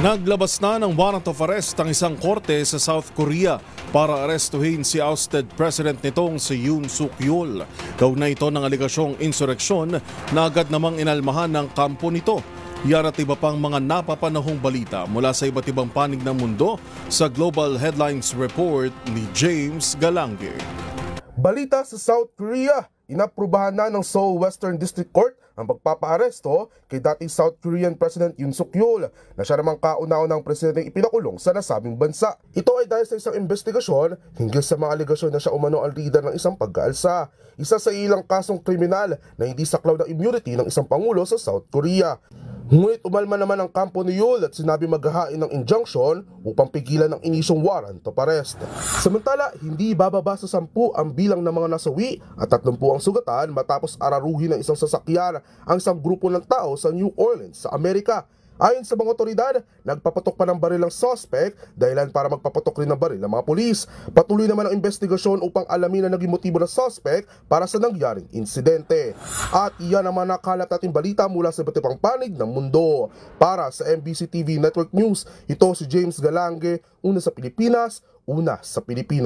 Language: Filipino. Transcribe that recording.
Naglabas na ng warrant of arrest ang isang korte sa South Korea para arestuhin si ousted president nitong si Yoon Suk Yeol. Kaugnay ito ng aligasyong insureksyon na agad namang inalmahan ng kampo nito. Yan at iba pang mga napapanahong balita mula sa iba't ibang panig ng mundo sa Global Headlines Report ni James Galange. Balita sa South Korea, inaprubahan na ng Seoul Western District Court ang pagpapaaresto kay dating South Korean President Yoon Suk Yeol na siya namang kauna-unang presidenteng ipinakulong sa nasabing bansa. Ito ay dahil sa isang investigasyon hinggil sa mga aligasyon na siya umano ang leader ng isang pag-aalsa. Isa sa ilang kasong kriminal na hindi saklaw ng immunity ng isang pangulo sa South Korea. Ngunit umalma naman ang kampo ni Yeol at sinabi maghahain ng injunction upang pigilan ang inisyong warrant of arrest. Samantala, hindi bababa sa 10 ang bilang ng mga nasawi at 30 ang sugatan matapos araruhin ng isang sasakyan ang isang grupo ng tao sa New Orleans sa Amerika. Ayon sa mga otoridad, nagpapatok pa ng baril ang suspect dahilan para magpapatok rin ng baril ang mga pulis. Patuloy naman ang investigasyon upang alamin ang naging motibo ng suspect para sa nangyaring insidente. At iyan ang mga nakalat nating balita mula sa iba't ibang panig ng mundo. Para sa MBC TV Network News, ito si James Galange, una sa Pilipinas, una sa Pilipino.